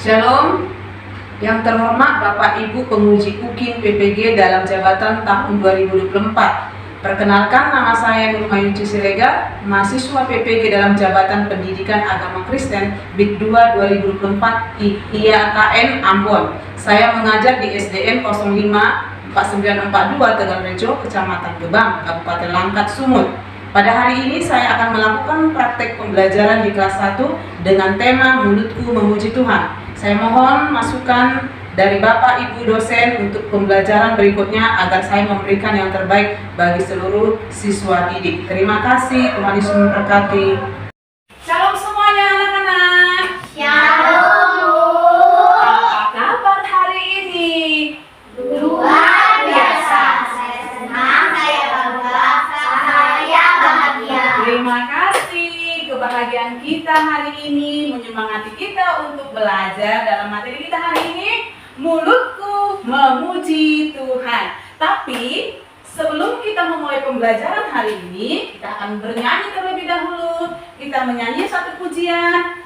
Shalom, yang terhormat Bapak Ibu penguji UKIN PPG dalam jabatan tahun 2024. Perkenalkan, nama saya Nurmayuci Siregar, mahasiswa PPG dalam jabatan Pendidikan Agama Kristen BIT 2 2024 IAKN Ambon. Saya mengajar di SDN 05 4942 Tegalrejo, Kecamatan Gebang, Kabupaten Langkat, Sumut. Pada hari ini saya akan melakukan praktek pembelajaran di kelas 1 dengan tema Mulutku Memuji Tuhan. Saya mohon masukan dari Bapak Ibu dosen untuk pembelajaran berikutnya agar saya memberikan yang terbaik bagi seluruh siswa didik. Terima kasih, Tuhan Yesus memberkati. Shalom semuanya anak-anak. Shalom. Apa kabar hari ini? Luar biasa. Saya senang, saya bangga, saya bahagia. Terima kasih. Kebahagiaan kita hari ini menyemangati kita untuk belajar dalam materi kita hari ini, mulutku memuji Tuhan. Tapi sebelum kita memulai pembelajaran hari ini, kita akan bernyanyi terlebih dahulu. Kita menyanyi satu pujian.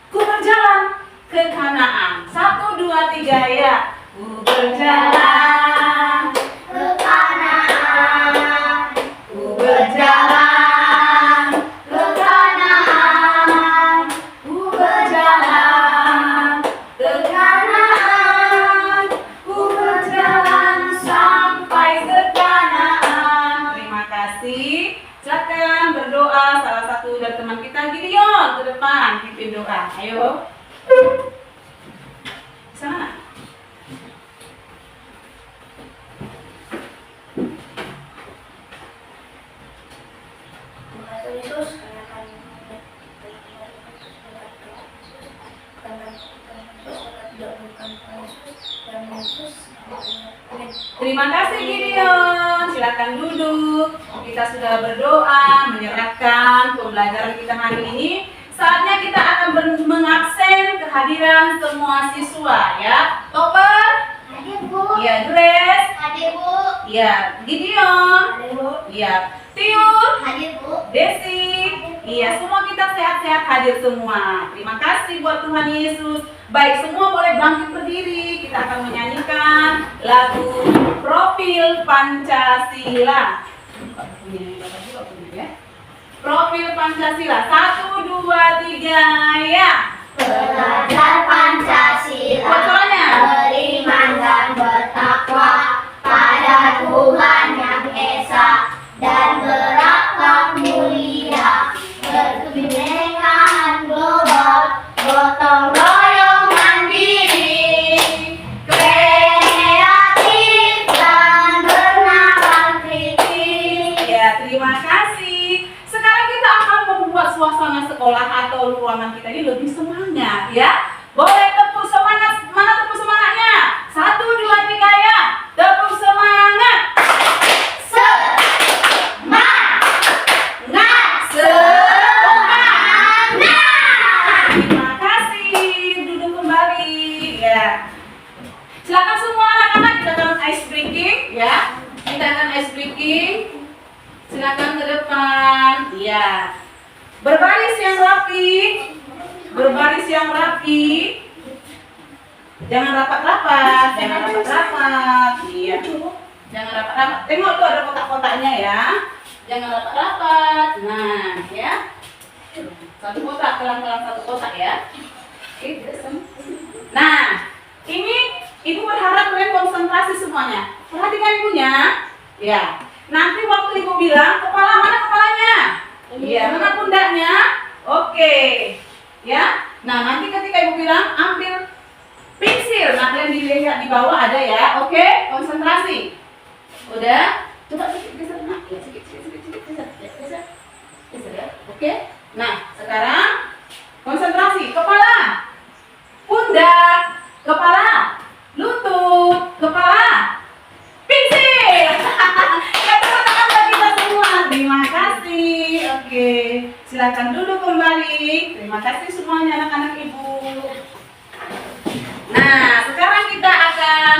Ku berjalan ke Kanaan. 1, 2, 3 ya. Ku berjalan Ke Kanaan, ku berjalan, ke Kanaan, ku berjalan ke Kanaan, ku berjalan sampai ke Kanaan. Terima kasih. Silakan berdoa, salah satu dari teman kita Gideon ke depan pimpin doa. Ayo. Sana. Tuhan Yesus, Terima kasih Gideon. Silakan duduk. Kita sudah berdoa, menyerahkan pembelajaran kita hari ini. Saatnya kita akan mengabsen kehadiran semua siswa ya. Topper, hadir Bu, ya Grace, hadir Bu, ya Gideon, hadir Bu, ya Tiur, hadir Bu. Desi, iya semua kita sehat-sehat hadir semua. Terima kasih buat Tuhan Yesus. Baik, semua boleh bangkit berdiri. Kita akan menyanyikan lagu Profil Pancasila. Profil Pancasila. 1, 2, 3 ya. Belajar Pancasila, Bocorannya. beriman dan bertakwa pada Tuhan Yang Esa dan berakhlak mulia, berkebinekaan global, gotong royong mandiri, kreatif dan bernakal kritis. Ya, terima kasih. Sekarang kita akan membuat suasana sekolah atau ruangan kita ini lebih semangat ya. Boleh tepuk semangat. Mana tepuk semangatnya? 1, 2, 3 ya. Tepuk semangat. Terima kasih. Duduk kembali ya. Silakan semua anak-anak, kita akan ice breaking ya. Kita akan ice breaking. Silakan ke depan. Ya. Berbaris yang rapi. Berbaris yang rapi. Jangan rapat-rapat. Jangan rapat-rapat. Iya. Jangan rapat-rapat. Tengok tuh ada kotak-kotaknya ya. Jangan rapat-rapat. Nah, ya. Satu kotak, pelan-pelan satu kotak ya. Oke, nah, ini ibu berharap kalian konsentrasi semuanya. Perhatikan ibunya. Ya. Nanti waktu ibu bilang, kepala mana kepalanya? Iya, mana pundaknya? Oke. Ya. Nah, nanti ketika ibu bilang, ambil pensil. Nah, kalian dilihat di bawah ada ya. Oke, konsentrasi. Udah? Coba sedikit geser. Nah, ya, sedikit geser. Ya, geser ya. Oke. Nah, sekarang konsentrasi. Kepala, pundak, kepala, lutut, kepala, pensil. Kata-kata bagi kita semua. Terima kasih. Oke, silakan duduk kembali. Terima kasih semuanya anak-anak ibu. Nah, sekarang kita akan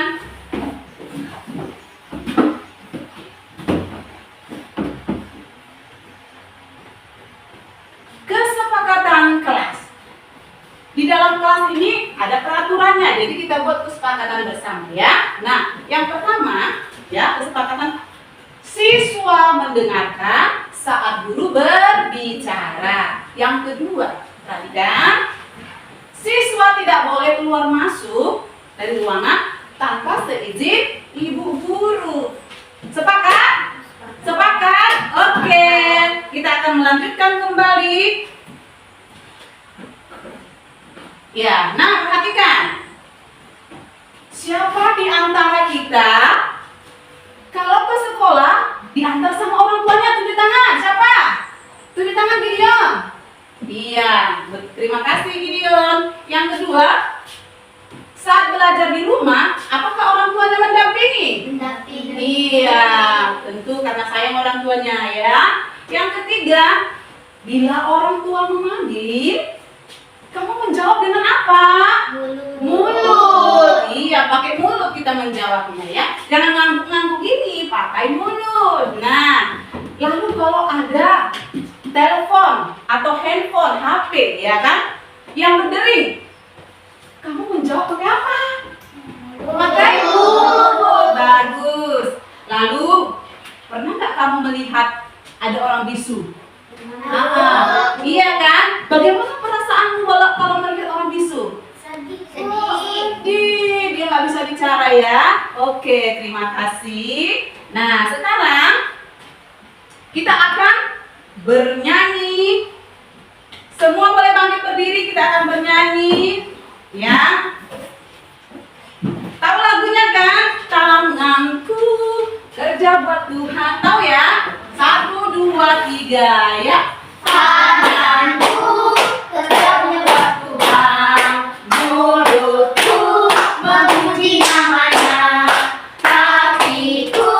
kesepakatan kelas. Di dalam kelas ini aturannya. Jadi kita buat kesepakatan bersama ya. Nah, yang pertama ya, kesepakatan siswa mendengarkan saat guru berbicara. Yang kedua, perhatikan, siswa tidak boleh keluar masuk dari ruangan tanpa seizin ibu guru. Sepakat? Sepakat? Oke, kita akan melanjutkan kembali. Ya, nah perhatikan. Siapa di antara kita kalau ke sekolah diantar sama orang tuanya? Tunjuk tangan. Siapa? Tunjuk tangan Gideon. Iya, terima kasih Gideon. Yang kedua, saat belajar di rumah, apakah orang tuanya mendampingi? Mendampingi. Iya, tentu karena sayang orang tuanya ya. Yang ketiga, bila orang tua memanggil, kamu menjawab dengan apa? Mulut. Iya, pakai mulut kita menjawabnya ya. Jangan ngangguk-ngangguk gini, pakai mulut. Nah, lalu kalau ada telepon atau handphone, HP ya kan, yang berdering, kamu menjawab pakai apa? Pakai mulut. Bagus. Lalu, pernah nggak kamu melihat ada orang bisu? Iya kan? Bagaimana perasaanmu kalau melihat orang bisu? Sedih. Sedih, dia nggak bisa bicara ya. Oke, terima kasih. Nah, sekarang kita akan bernyanyi. Semua boleh bangkit berdiri, kita akan bernyanyi. Ya. Tahu lagunya kan? Tanganku kerja buat Tuhan. Tahu ya? 1, 2, 3 ya. Tanganku kerja buat Tuhan, mulutku memuji namanya, hatiku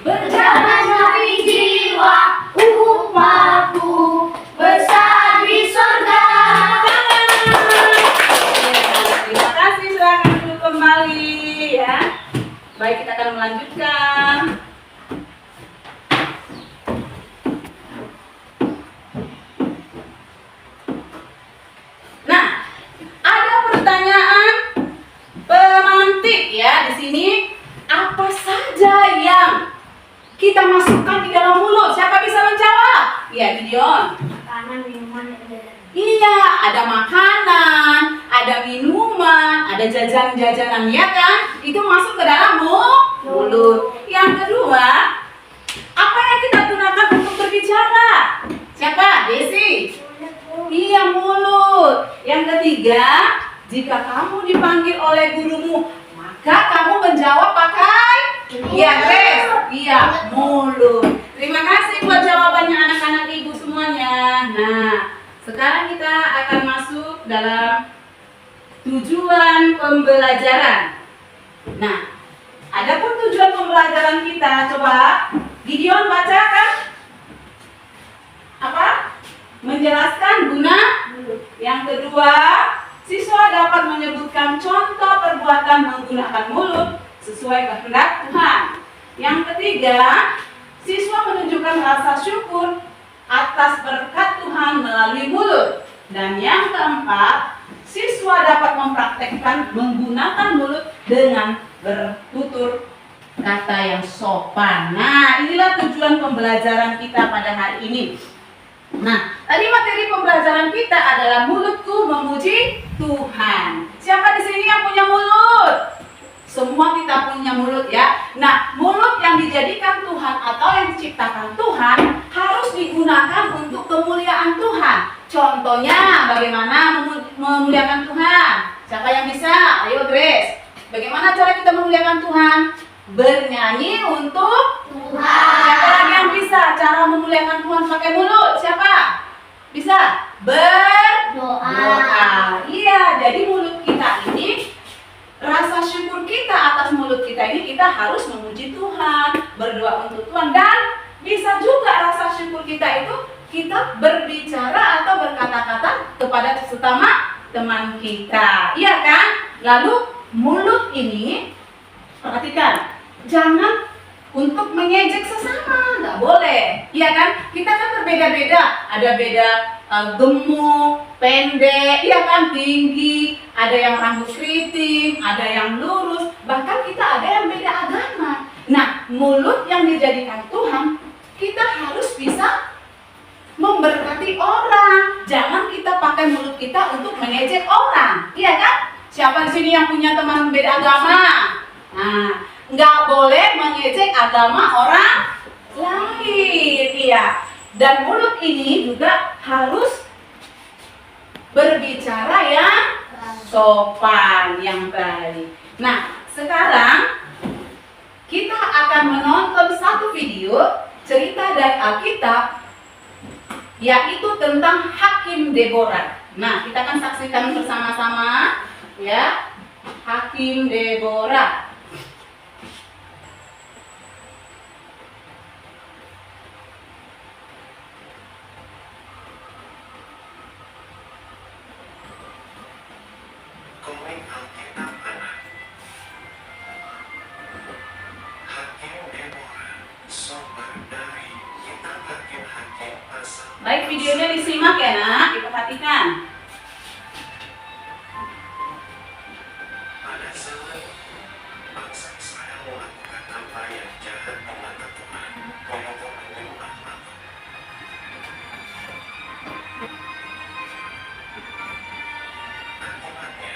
berjalan dari jiwa, upahku besar di surga. Terima kasih, silakan duduk kembali ya. Baik, kita akan melanjutkan. Nah, ada pertanyaan pemantik ya di sini. Apa saja yang kita masukkan di dalam mulut? Siapa bisa menjawab? Ya, Gideon. Makanan, minuman, Iya, ada makanan, ada minuman, ada jajan-jajanan ya kan? Itu masuk ke dalam mulut. Yang kedua, apa yang kita gunakan untuk berbicara? Siapa? Desi? Iya, mulut. Yang ketiga, jika kamu dipanggil oleh gurumu, maka kamu menjawab pakai? Iya, Grace. Iya, mulut. Terima kasih buat jawabannya anak-anak ibu semuanya. Nah, sekarang kita akan masuk dalam tujuan pembelajaran. Nah, adapun tujuan pembelajaran kita, coba Gideon bacakan. Apa? Menjelaskan guna. Yang kedua, siswa dapat menyebutkan contoh perbuatan menggunakan mulut sesuai kehendak Tuhan. Yang ketiga, siswa menunjukkan rasa syukur atas berkat Tuhan melalui mulut. Dan yang keempat, siswa dapat mempraktekkan menggunakan mulut dengan bertutur kata yang sopan. Nah, inilah tujuan pembelajaran kita pada hari ini. Nah, tadi materi pembelajaran kita adalah mulutku memuji Tuhan. Siapa di sini yang punya mulut? Semua kita punya mulut ya. Nah, mulut yang dijadikan Tuhan atau yang diciptakan Tuhan harus digunakan untuk kemuliaan Tuhan. Contohnya bagaimana memuliakan Tuhan? Siapa yang bisa? Ayo Grace. Bagaimana cara kita memuliakan Tuhan? Bernyanyi untuk Tuhan. Siapa lagi yang bisa cara memuliakan Tuhan pakai mulut? Siapa? Bisa? Berdoa. Iya, jadi mulut kita ini, rasa syukur kita atas mulut kita ini, kita harus memuji Tuhan, berdoa untuk Tuhan. Dan bisa juga rasa syukur kita itu kita berbicara atau berkata-kata kepada sesama teman kita. Iya kan? Lalu mulut ini, perhatikan, jangan untuk mengejek sesama, nggak boleh. Iya kan? Kita kan beda-beda. Ada beda gemuk, pendek, ya kan, tinggi, ada yang rambut keriting, ada yang lurus, bahkan kita ada yang beda agama. Nah, mulut yang dijadikan Tuhan, kita harus bisa memberkati orang. Jangan kita pakai mulut kita untuk mengejek orang, iya kan? Siapa di sini yang punya teman beda agama? Nah, nggak boleh mengejek agama orang lain, iya. Dan mulut ini juga harus berbicara yang sopan, yang baik. Nah, sekarang kita akan menonton satu video cerita dari Alkitab, yaitu tentang Hakim Deborah. Nah, kita akan saksikan bersama-sama, ya, Hakim Deborah. Komik Alkitab Anak. Hakim Deborah, sumber dari kitab Hakim-Hakim pasal. Baik, videonya disimak ya nak, diperhatikan. Pada zaman bangsa Israel melakukan apa yang jahat di mata Tuhan, yaitu menyembah patung. Akibatnya,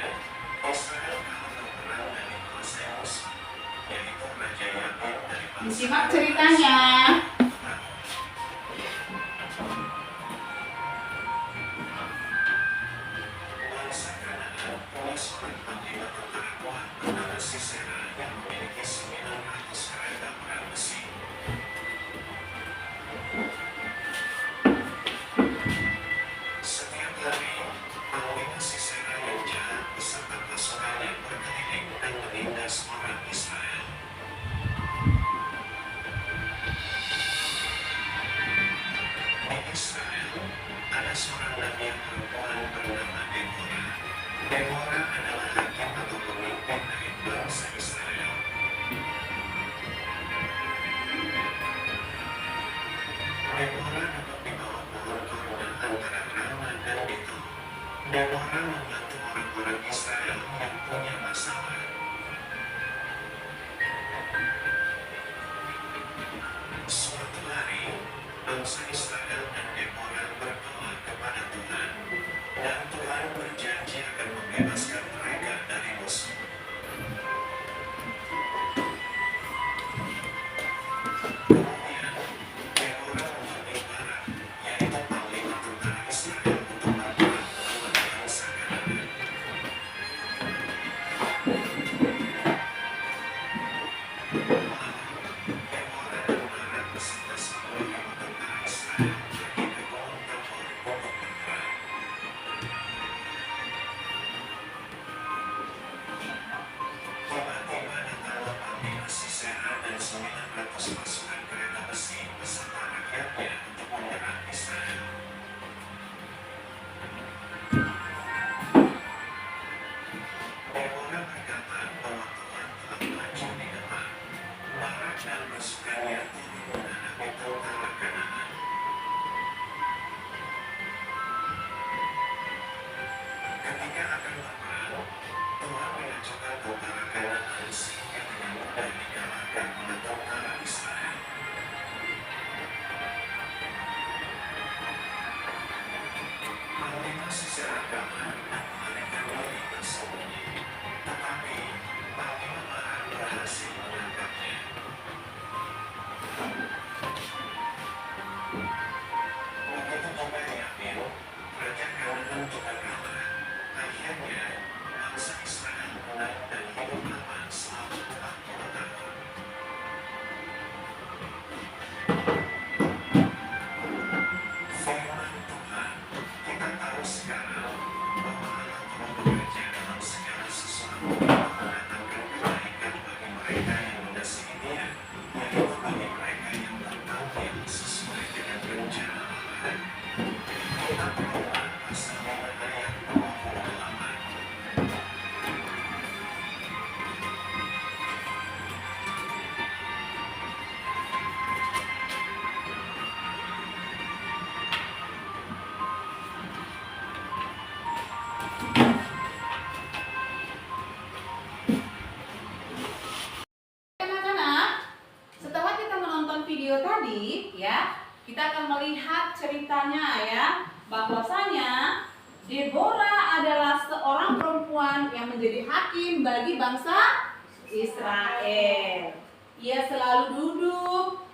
Israel kalah berperang dan dikuasai musuh, yaitu Raja Yabin dari bangsa Disimak ceritanya. Bangsa Kanaan punya seorang panglima tentara kuat bernama Sisera yang memiliki 900 kereta perang besi. Setiap hari, panglima Sisera yang jahat beserta pasukannya berkeliling dan menindas orang Israel. Di Israel, ada seorang nabi perempuan bernama Deborah. Deborah adalah hakim atau pemimpin dari bangsa Israel. Deborah dapat dibawa pohon korban antara Rama dan Betul. Deborah membantu orang-orang Israel yang punya masalah. Suatu hari, bangsa Israel dan Deborah berdoa kepada Tuhan, dan Tuhan berjanji akan membebaskan mereka dari musuh. Kemudian, Deborah memanggil Barak, yaitu panglima tentara Israel, untuk berperang melawan bangsa Kanaan. Deborah dan Barak beserta 10.000 tentara Israel pergi ke Gunung Tabor untuk berperang. Tiba-tiba datanglah panglima Sisera dan 900 pasukan kereta besi beserta rakyatnya untuk menyerang Israel. Deborah berkata bahwa Tuhan telah maju di depan. Barak dan pasukannya turun menghadapi tentara Kanaan. Ketika akan berperang, Tuhan mengajukan tentara Kanaan sehingga dengan mudah dikalahkan oleh tentara Israel. Panglima Sisera kalah dan melarikan diri bersembunyi. Tetapi, panglima Barak berhasil menangkapnya. Begitu juga Yabin, Raja Kanaan juga kalah. Akhirnya, bangsa Israel menang dan hidup aman selama 40 tahun. Firman Tuhan, kita tahu sekarang bahwa Allah telah bekerja dalam segala sesuatu untuk mendatangkan kebaikan bagi mereka yang mengasihi Dia, yaitu bagi mereka yang terpanggil sesuai dengan rencana Allah. Kitab Roma pasal 5 ayat 28. kita akan melihat ceritanya ya, bahwasanya Deborah adalah seorang perempuan yang menjadi hakim bagi bangsa Israel. Ia selalu duduk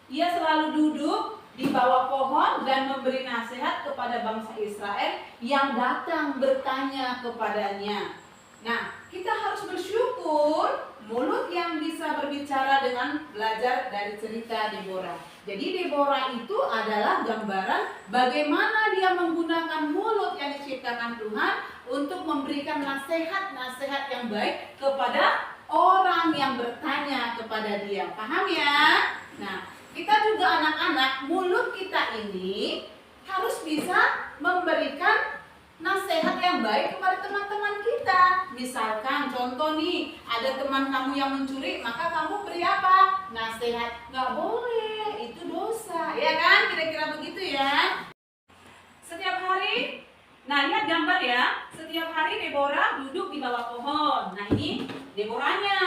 ia selalu duduk di bawah pohon dan memberi nasihat kepada bangsa Israel yang datang bertanya kepadanya. Nah, kita harus bersyukur mulut yang bisa berbicara dengan belajar dari cerita Deborah. Jadi Deborah itu adalah gambaran bagaimana dia menggunakan mulut yang diciptakan Tuhan untuk memberikan nasihat-nasihat yang baik kepada orang yang bertanya kepada dia. Paham ya? Nah, kita juga anak-anak, mulut kita ini harus bisa memberikan nasihat yang baik kepada teman-teman kita. Misalkan contoh nih, ada teman kamu yang mencuri, maka kamu beri apa? Nasihat, nggak boleh, itu dosa, ya kan? Kira-kira begitu ya. Setiap hari, nah lihat gambar ya, setiap hari Deborah duduk di bawah pohon. Nah ini Deborahnya,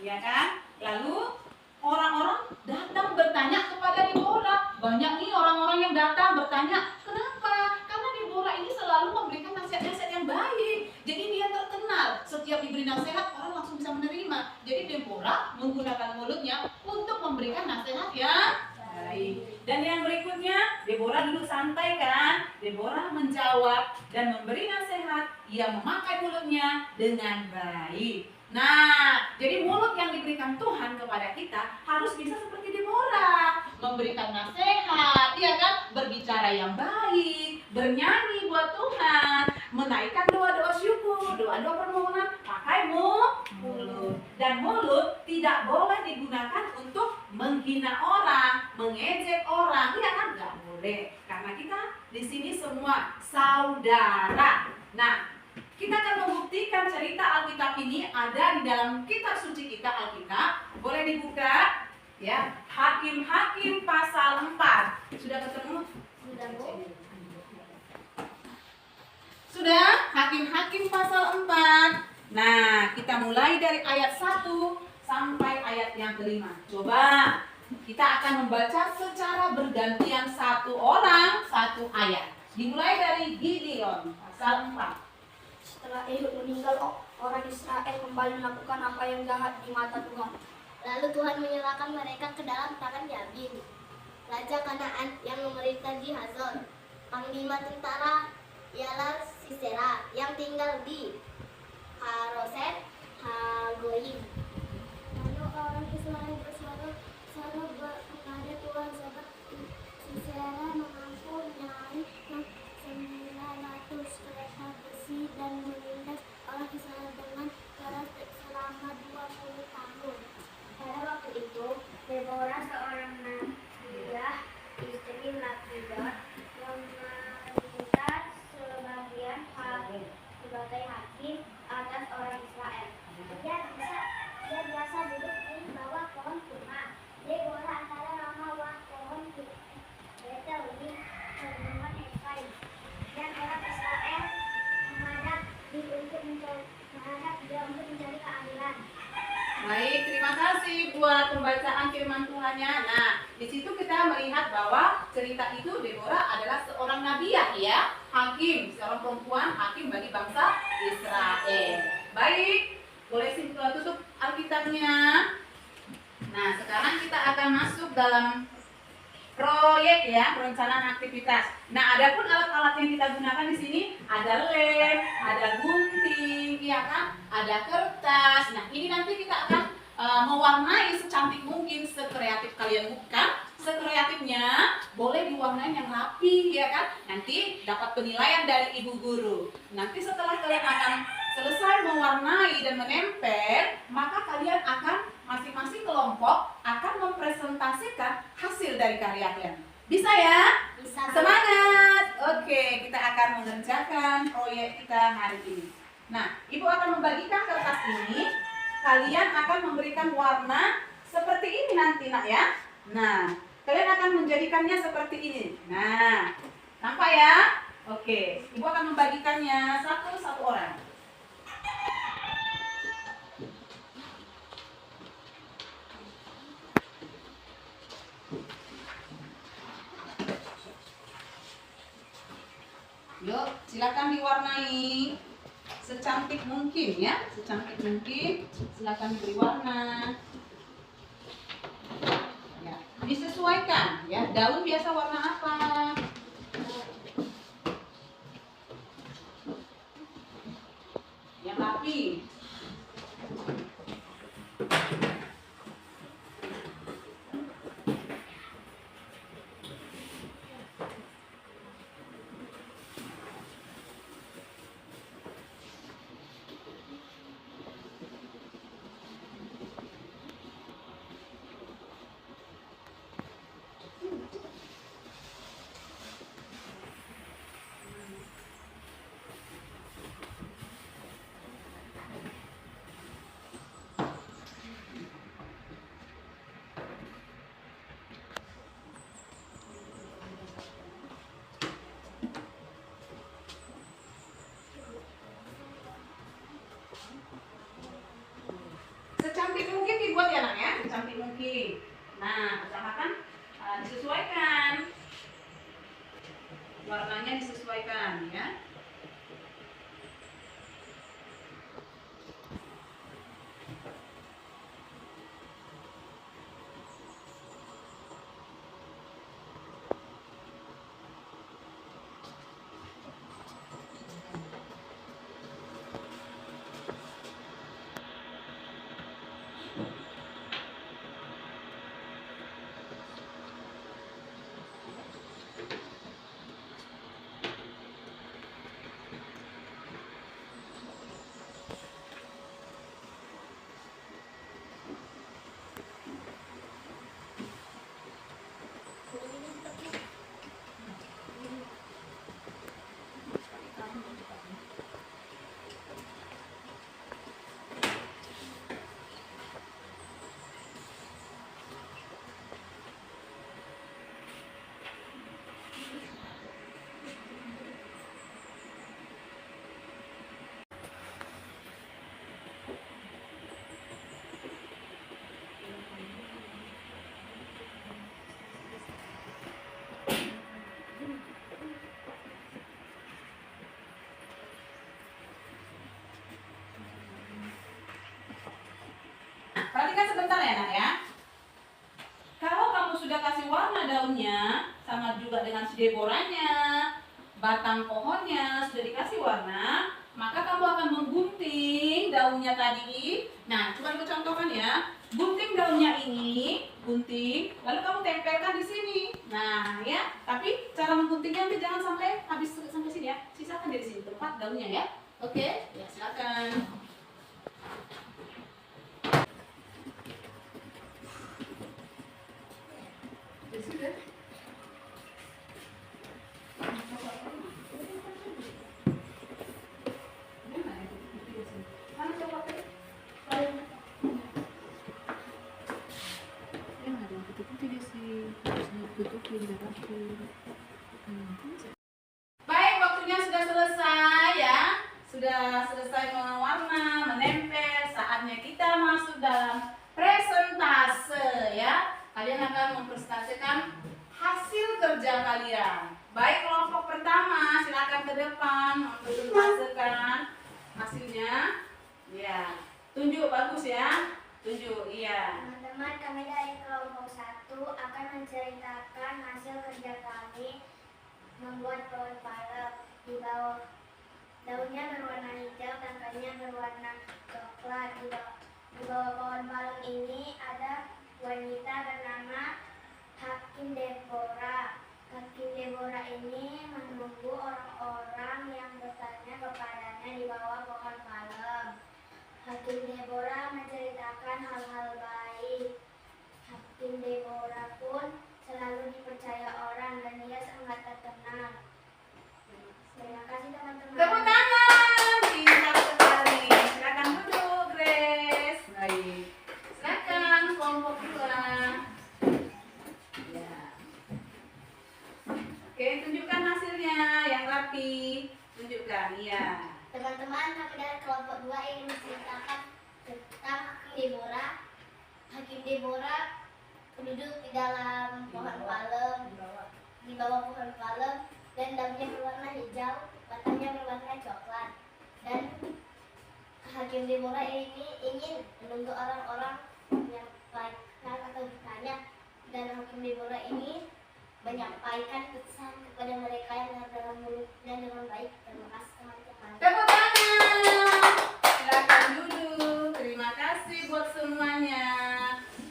ya kan? Lalu orang-orang datang bertanya kepada Deborah. Banyak nih orang-orang yang datang bertanya, kenapa? Karena Deborah ini selalu memberikan nasihat-nasihat yang baik. Jadi dia terkenal. Setiap diberi nasihat, orang langsung bisa menerima. Jadi Deborah menggunakan mulutnya untuk memberikan nasihat yang baik. Dan yang berikutnya, Deborah duduk santai kan? Deborah menjawab dan memberi nasihat. Ia memakai mulutnya dengan baik. Nah, jadi mulut yang diberikan Tuhan kepada kita harus bisa seperti Deborah, memberikan nasihat, ya kan? Berbicara yang baik, bernyanyi buat Tuhan, menaikkan doa-doa syukur, doa-doa permohonan, pakai mulut. Dan mulut tidak boleh digunakan untuk menghina orang, mengejek orang, ya kan? Nggak boleh, karena kita di sini semua saudara. Nah, kita akan membuktikan cerita Alkitab ini ada di dalam kitab suci kita, Alkitab. Boleh dibuka ya, Hakim-Hakim pasal 4. Sudah ketemu? Sudah, Bu. Sudah, Hakim-Hakim pasal 4. Nah, kita mulai dari ayat 1 sampai ayat yang kelima. Coba kita akan membaca secara bergantian, satu orang satu ayat. Dimulai dari Gideon pasal 4. Setelah Ehud meninggal, orang Israel kembali melakukan apa yang jahat di mata Tuhan. Lalu Tuhan menyerahkan mereka ke dalam tangan Yabin, raja Kanaan yang memerintah di Hazor. Panglima tentara ialah Sisera yang tinggal di Haroset Hagoyim. Lalu orang Israel bersorak kepada Tuhan sebab Sisera mengampu nyai 900 kereta besi dan menindas orang Israel dengan keras selama 20 tahun. Pada waktu itu, Deborah seorang nabiah, istri Lapidot, memerintah sebagai hakim atas orang Israel. Dia biasa duduk di bawah pohon kurma. Deborah adalah nama pohon Betel di pegunungan Efraim. Dan orang Israel menghadap dia untuk mencari keadilan. Baik, terima kasih buat pembacaan firman Tuhannya. Nah, di situ kita melihat bahwa cerita itu Deborah adalah seorang nabiah ya, hakim, seorang perempuan hakim bagi bangsa Israel. Baik, boleh tutup Alkitabnya. Nah, sekarang kita akan masuk dalam proyek ya, perencanaan aktivitas. Nah, adapun alat-alat yang kita gunakan di sini ada lem, ada gunting, ya kan? Ada kertas. Nah, ini nanti kita akan mewarnai secantik mungkin, sekreatif kalian bukan? Sekreatifnya boleh diwarnai yang rapi, ya kan? Nanti dapat penilaian dari ibu guru. Nanti setelah kalian akan selesai mewarnai dan menempel, maka kalian akan masing-masing kelompok akan mempresentasikan hasil dari karya kalian. Bisa ya? Bisa. Semangat! Oke, kita akan mengerjakan proyek kita hari ini. Nah, ibu akan membagikan kertas ini. Kalian akan memberikan warna seperti ini nanti, nak ya. Nah, kalian akan menjadikannya seperti ini. Nah, nampak ya? Oke, ibu akan membagikannya satu-satu orang. Yuk, silakan diwarnai secantik mungkin ya, secantik mungkin. Silakan diberi warna. Ya, disesuaikan ya. Daun biasa warna apa? Yang rapi. Secantik mungkin dibuat ya nak ya, secantik mungkin. Nah, usahakan disesuaikan warnanya, disesuaikan ya. Perhatikan sebentar ya nak ya. Kalau kamu sudah kasih warna daunnya, sama juga dengan si deboranya, batang pohonnya sudah dikasih warna, maka kamu akan menggunting daunnya tadi. Nah, coba kita contohkan ya. Gunting daunnya ini, gunting, lalu kamu tempelkan di sini. Nah, ya. Tapi cara mengguntingnya nanti jangan sampai habis sampai sini ya. Sisakan dari sini tempat daunnya ya. Oke? Ya, silakan. Baik, waktunya sudah selesai ya. Sudah selesai mewarna, menempel. Saatnya kita masuk dalam presentase ya. Kalian akan mempresentasikan hasil kerja kalian. Baik, kelompok pertama silakan ke depan untuk mempresentasikan hasilnya. Ya, tunjuk bagus ya. Tunjuk, iya. Teman-teman, kami dari kelompok 1 akan menceritakan hasil kerja kami membuat pohon palem. Di bawah daunnya berwarna hijau, tangkainya berwarna coklat. Di bawah pohon palem ini ada wanita bernama Hakim Deborah. Hakim Deborah ini menunggu orang-orang yang bertanya kepadanya di bawah pohon palem. Hakim Deborah menceritakan hal-hal baik. Hakim Deborah pun selalu dipercaya orang dan dia sangat terkenal. Terima kasih teman-teman. Tepuk tangan, pintar sekali. Silakan duduk, Grace. Baik. Silakan kelompok 2. Ya. Oke, tunjukkan hasilnya yang rapi. Tunjukkan, iya. Teman-teman, kami dari kelompok 2 ingin menceritakan tentang Hakim Deborah. Hakim Deborah duduk di dalam pohon palem, di bawah pohon palem, dan daunnya berwarna hijau, batangnya berwarna coklat. Dan Hakim Deborah ini ingin menunggu orang-orang menyampaikan atau ditanya, dan Hakim Deborah ini menyampaikan pesan kepada mereka yang dalam mulutnya dengan baik. Terima kasih teman-teman. Tepuk tangan. Silakan duduk. Terima kasih buat semuanya.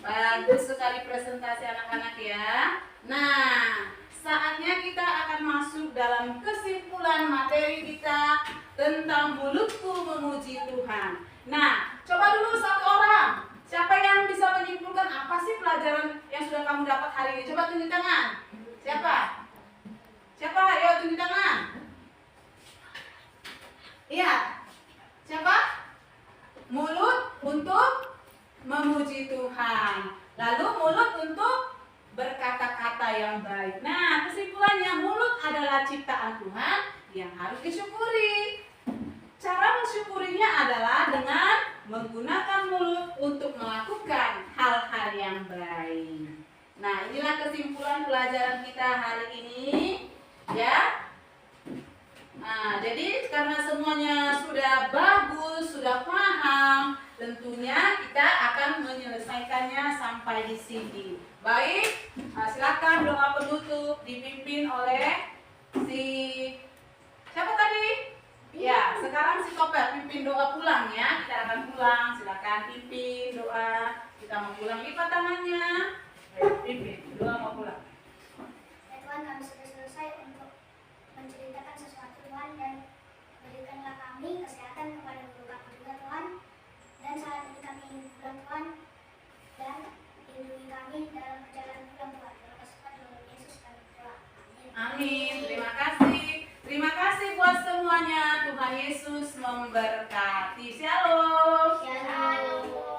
Bagus sekali presentasi anak-anak ya. Nah, saatnya kita akan masuk dalam kesimpulan materi kita tentang mulutku memuji Tuhan. Nah, coba dulu satu orang. Siapa yang bisa menyimpulkan apa sih pelajaran yang sudah kamu dapat hari ini? Coba tunjuk tangan. Siapa? Siapa? Ayo tunjuk tangan. Iya. Siapa? Mulut untuk memuji Tuhan. Lalu mulut untuk berkata-kata yang baik. Nah, kesimpulannya mulut adalah ciptaan Tuhan yang harus disyukuri. Cara mensyukurinya adalah dengan menggunakan mulut untuk melakukan hal-hal yang baik. Nah, inilah kesimpulan pelajaran kita hari ini, ya. Nah, jadi karena semuanya sudah bagus, sudah paham, tentunya kita akan menyelesaikannya sampai di sini. Baik, silakan doa penutup dipimpin oleh si siapa tadi? Ya, sekarang si Kopel pimpin doa pulang ya. Kita akan pulang, silakan pimpin doa. Kita mau pulang, lipat tangannya. Ayo, pimpin, doa mau pulang. Ya Tuhan, kami sudah selesai untuk menceritakan sesuatu Tuhan, dan berikanlah kami kesehatan kepada guru kami juga Tuhan. Dan saat ini kami ingin pulang Tuhan, dan lindungi kami dalam perjalanan pulang Tuhan. Terima kasih Tuhan, dalam Yesus kami berdoa. Amin. Amin, terima kasih. Terima kasih buat semuanya. Tuhan Yesus memberkati. Shalom. Shalom.